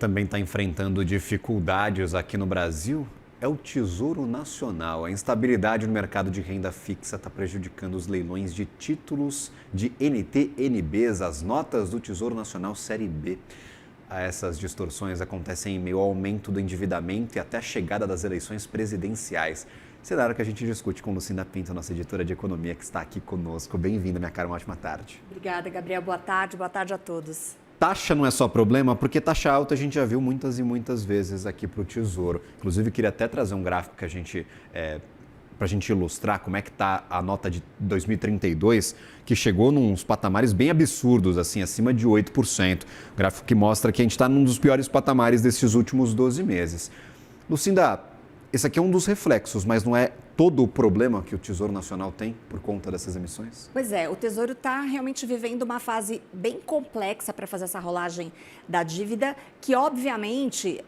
Também está enfrentando dificuldades aqui no Brasil é o Tesouro Nacional. A instabilidade no mercado de renda fixa está prejudicando os leilões de títulos de NTN-Bs, as notas do Tesouro Nacional Série B. Essas distorções acontecem em meio ao aumento do endividamento e até a chegada das eleições presidenciais. Cenário que a gente discute com Lucinda Pinto, nossa editora de economia, que está aqui conosco. Bem-vinda, minha cara, uma ótima tarde. Obrigada, Gabriel. Boa tarde a todos. Taxa não é só problema, porque taxa alta a gente já viu muitas e muitas vezes aqui para o Tesouro. Inclusive, queria até trazer um gráfico que para a gente ilustrar como é que está a nota de 2032, que chegou nos patamares bem absurdos, assim, acima de 8%. Gráfico que mostra que a gente está num dos piores patamares desses últimos 12 meses. Lucinda, esse aqui é um dos reflexos, mas não é todo o problema que o Tesouro Nacional tem por conta dessas emissões? Pois é, o Tesouro está realmente vivendo uma fase bem complexa para fazer essa rolagem da dívida, que obviamente,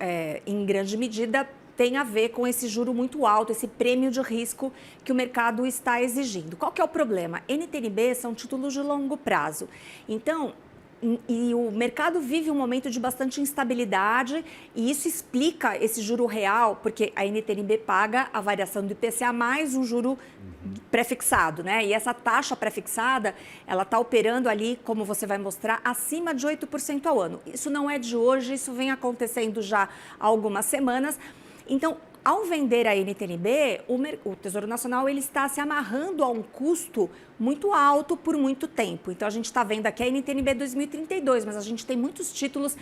em grande medida, tem a ver com esse juro muito alto, esse prêmio de risco que o mercado está exigindo. Qual que é o problema? NTN-B são títulos de longo prazo. Então, e o mercado vive um momento de bastante instabilidade e isso explica esse juro real, porque a NTN-B paga a variação do IPCA mais um juro prefixado, né? E essa taxa prefixada, ela está operando ali, como você vai mostrar, acima de 8% ao ano. Isso não é de hoje, isso vem acontecendo já há algumas semanas. Então, ao vender a NTN-B, o Tesouro Nacional ele está se amarrando a um custo muito alto por muito tempo. Então, a gente está vendo aqui a NTN-B 2032, mas a gente tem muitos títulos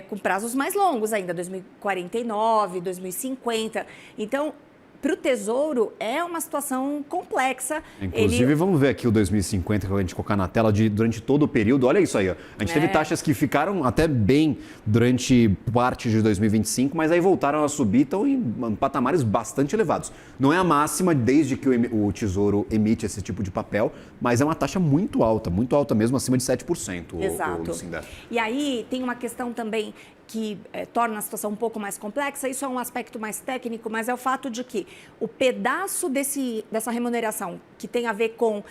com prazos mais longos ainda, 2049, 2050. Então, para o Tesouro, é uma situação complexa. Inclusive, vamos ver aqui o 2050, que a gente colocar na tela, durante todo o período. Olha isso aí, ó. A gente teve taxas que ficaram até bem durante parte de 2025, mas aí voltaram a subir, estão em patamares bastante elevados. Não é a máxima desde que o Tesouro emite esse tipo de papel, mas é uma taxa muito alta mesmo, acima de 7%. Exato. Lucinda. E aí tem uma questão também que torna a situação um pouco mais complexa, isso é um aspecto mais técnico, mas é o fato de que o pedaço dessa remuneração que tem a ver com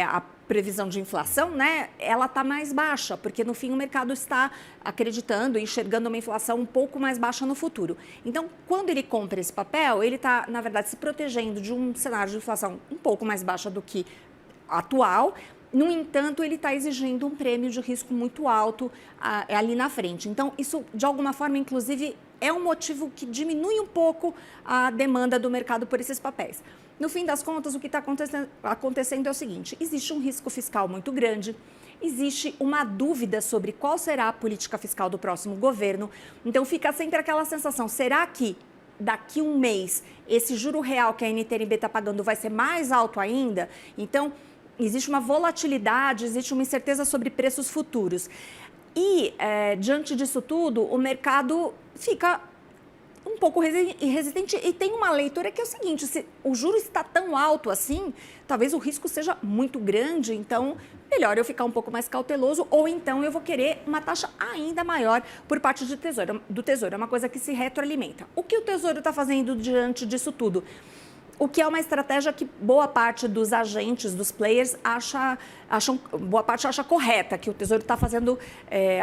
a previsão de inflação, né, ela está mais baixa, porque no fim o mercado está acreditando, enxergando uma inflação um pouco mais baixa no futuro. Então, quando ele compra esse papel, ele está, na verdade, se protegendo de um cenário de inflação um pouco mais baixa do que atual. No entanto, ele está exigindo um prêmio de risco muito alto ali na frente. Então, isso, de alguma forma, inclusive, é um motivo que diminui um pouco a demanda do mercado por esses papéis. No fim das contas, o que está acontecendo é o seguinte: existe um risco fiscal muito grande, existe uma dúvida sobre qual será a política fiscal do próximo governo. Então, fica sempre aquela sensação, será que daqui um mês esse juro real que a NTN-B está pagando vai ser mais alto ainda? Então, existe uma volatilidade, existe uma incerteza sobre preços futuros. E, diante disso tudo, o mercado fica um pouco resistente e tem uma leitura que é o seguinte: se o juro está tão alto assim, talvez o risco seja muito grande, então melhor eu ficar um pouco mais cauteloso, ou então eu vou querer uma taxa ainda maior por parte do Tesouro. É uma coisa que se retroalimenta. O que o Tesouro está fazendo diante disso tudo? O que é uma estratégia que boa parte dos agentes, dos players, boa parte acha correta, que o Tesouro está fazendo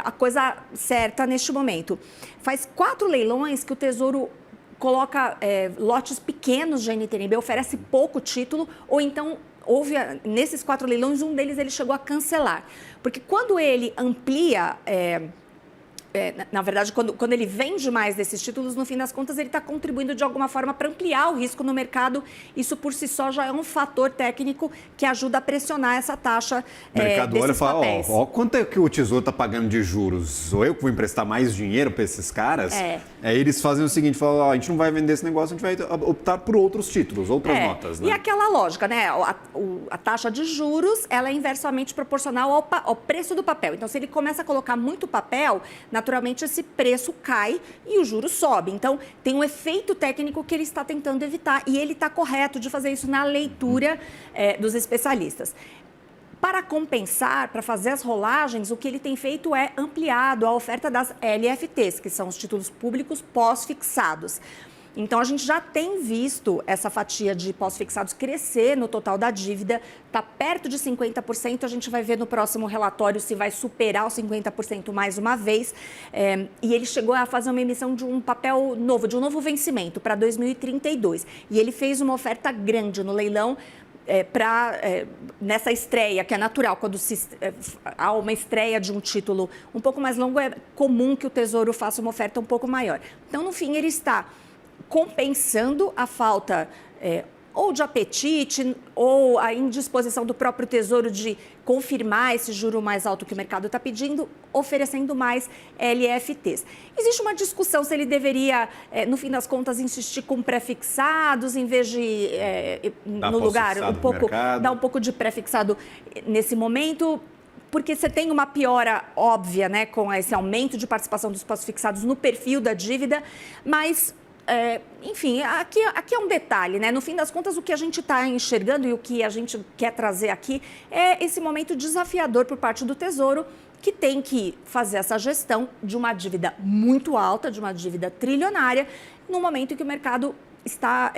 a coisa certa neste momento. Faz 4 leilões que o Tesouro coloca lotes pequenos de NTN-B, oferece pouco título, ou então nesses 4 leilões, um deles ele chegou a cancelar. Porque quando ele amplia... na verdade, quando ele vende mais desses títulos, no fim das contas, ele está contribuindo de alguma forma para ampliar o risco no mercado. Isso, por si só, já é um fator técnico que ajuda a pressionar essa taxa o mercado olha e fala, papéis. ó, quanto é que o Tesouro está pagando de juros? Sou eu que vou emprestar mais dinheiro para esses caras? Aí eles fazem o seguinte, falam, a gente não vai vender esse negócio, a gente vai optar por outros títulos, outras notas. Né? E aquela lógica, né? A taxa de juros, ela é inversamente proporcional ao preço do papel. Então, se ele começa a colocar muito papel, naturalmente esse preço cai e o juro sobe. Então, tem um efeito técnico que ele está tentando evitar e ele está correto de fazer isso na leitura dos especialistas. Para compensar, para fazer as rolagens, o que ele tem feito é ampliado a oferta das LFTs, que são os títulos públicos pós-fixados. Então, a gente já tem visto essa fatia de pós-fixados crescer no total da dívida, está perto de 50%, a gente vai ver no próximo relatório se vai superar os 50% mais uma vez. E ele chegou a fazer uma emissão de um papel novo, de um novo vencimento para 2032. E ele fez uma oferta grande no leilão, nessa estreia, que é natural, quando há uma estreia de um título um pouco mais longo, é comum que o Tesouro faça uma oferta um pouco maior. Então, no fim, ele está compensando a falta ou de apetite ou a indisposição do próprio Tesouro de confirmar esse juro mais alto que o mercado está pedindo, oferecendo mais LFTs. Existe uma discussão se ele deveria, no fim das contas, insistir com pré-fixados em vez de, no lugar, dar um pouco de pré-fixado nesse momento, porque você tem uma piora óbvia, né, com esse aumento de participação dos pós-fixados no perfil da dívida, mas... enfim, aqui é um detalhe, né? No fim das contas, o que a gente está enxergando e o que a gente quer trazer aqui é esse momento desafiador por parte do Tesouro, que tem que fazer essa gestão de uma dívida muito alta, de uma dívida trilionária, no momento em que o mercado está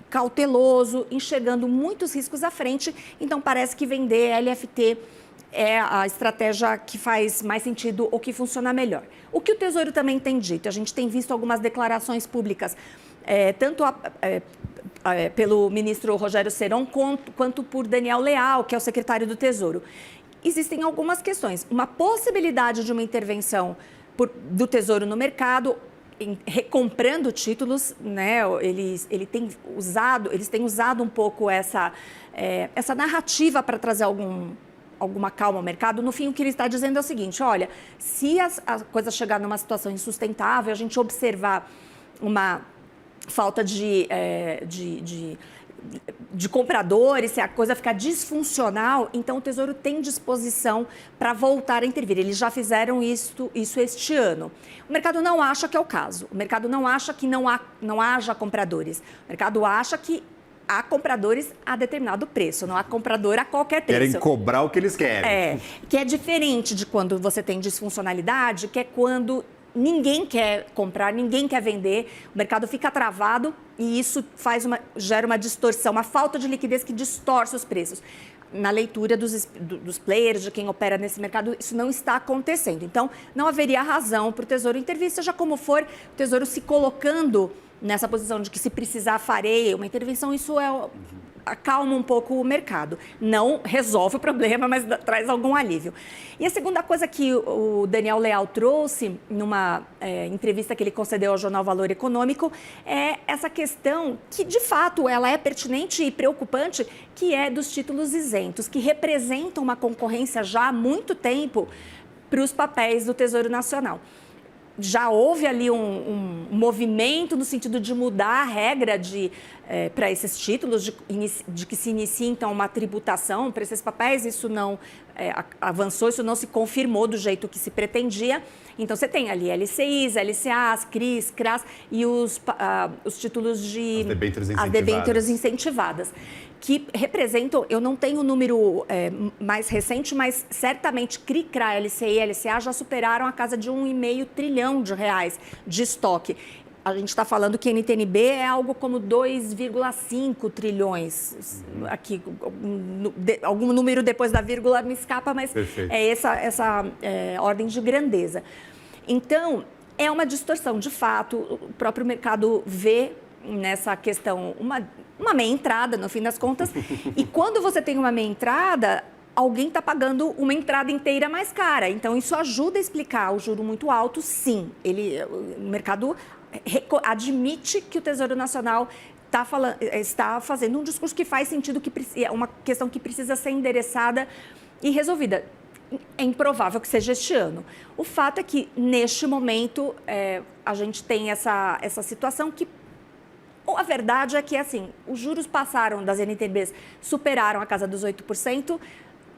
cauteloso, enxergando muitos riscos à frente. Então, parece que vender LFT é a estratégia que faz mais sentido ou que funciona melhor. O que o Tesouro também tem dito, a gente tem visto algumas declarações públicas, tanto pelo ministro Rogério Serón quanto por Daniel Leal, que é o secretário do Tesouro. Existem algumas questões. Uma possibilidade de uma intervenção do Tesouro no mercado, recomprando títulos, né? Eles têm usado um pouco essa narrativa para trazer alguma calma ao mercado. No fim, o que ele está dizendo é o seguinte: olha, se a coisa chegar numa situação insustentável, a gente observar uma falta de compradores, se a coisa ficar disfuncional, então o Tesouro tem disposição para voltar a intervir. Eles já fizeram isso este ano. O mercado não acha que é o caso. O mercado não acha que não haja compradores. O mercado acha que há compradores a determinado preço, não há comprador a qualquer preço. Querem cobrar o que eles querem. Que é diferente de quando você tem disfuncionalidade, que é quando ninguém quer comprar, ninguém quer vender, o mercado fica travado e isso gera uma distorção, uma falta de liquidez que distorce os preços. Na leitura dos players, de quem opera nesse mercado, isso não está acontecendo. Então, não haveria razão para o Tesouro intervir, seja como for, o Tesouro se colocando nessa posição de que se precisar farei uma intervenção, isso acalma um pouco o mercado. Não resolve o problema, mas traz algum alívio. E a segunda coisa que o Daniel Leal trouxe numa entrevista que ele concedeu ao jornal Valor Econômico é essa questão que, de fato, ela é pertinente e preocupante, que é dos títulos isentos, que representam uma concorrência já há muito tempo para os papéis do Tesouro Nacional. Já houve ali um movimento no sentido de mudar a regra para esses títulos, de que se inicie, então, uma tributação para esses papéis. Isso não avançou, isso não se confirmou do jeito que se pretendia. Então, você tem ali LCIs, LCAs, CRIs, CRAs e os títulos de... As debêntures incentivadas, que representam, eu não tenho o número mais recente, mas certamente CRI, CRA, LCI e LCA já superaram a casa de R$1,5 trilhão de estoque. A gente está falando que NTNB é algo como 2,5 trilhões. Aqui, algum número depois da vírgula me escapa, mas Perfeito. É essa ordem de grandeza. Então, é uma distorção. De fato, o próprio mercado vê nessa questão uma meia entrada, no fim das contas. E quando você tem uma meia entrada, alguém está pagando uma entrada inteira mais cara. Então, isso ajuda a explicar o juro muito alto, sim. O mercado admite que o Tesouro Nacional está fazendo um discurso que faz sentido, que é uma questão que precisa ser endereçada e resolvida. É improvável que seja este ano. O fato é que, neste momento, a gente tem essa situação que... A verdade é que, assim, os juros passaram das NTNBs, superaram a casa dos 8%,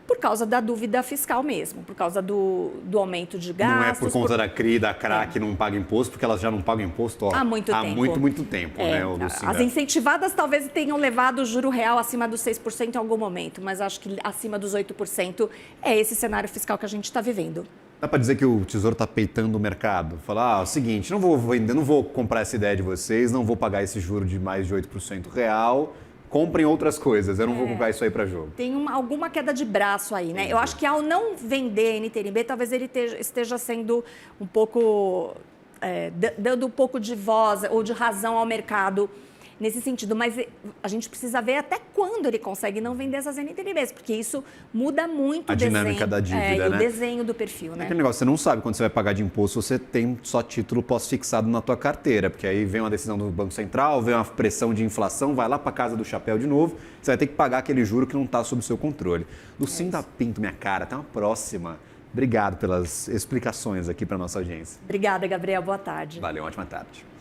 por causa da dúvida fiscal mesmo, por causa do aumento de gastos. Não é por conta da CRI e da CRA que não pagam imposto, porque elas já não pagam imposto há muito tempo. Muito tempo, né, Lucinda? As incentivadas talvez tenham levado o juro real acima dos 6% em algum momento, mas acho que acima dos 8% é esse cenário fiscal que a gente está vivendo. Dá para dizer que o Tesouro está peitando o mercado? Falar, o seguinte, não vou vender, não vou comprar essa ideia de vocês, não vou pagar esse juro de mais de 8% real, comprem outras coisas, eu não vou colocar isso aí para jogo. Tem alguma queda de braço aí, né? Eu acho que ao não vender NTNB, talvez ele esteja sendo um pouco, dando um pouco de voz ou de razão ao mercado nesse sentido, mas a gente precisa ver até quando ele consegue não vender essas NTNBs, porque isso muda muito A dinâmica da dívida, né? O desenho do perfil, né? Aquele negócio, você não sabe quando você vai pagar de imposto, você tem só título pós-fixado na tua carteira, porque aí vem uma decisão do Banco Central, vem uma pressão de inflação, vai lá para casa do chapéu de novo, você vai ter que pagar aquele juro que não está sob o seu controle. Lucinda Pinto, minha cara, até uma próxima. Obrigado pelas explicações aqui para nossa audiência. Obrigada, Gabriel. Boa tarde. Valeu, ótima tarde.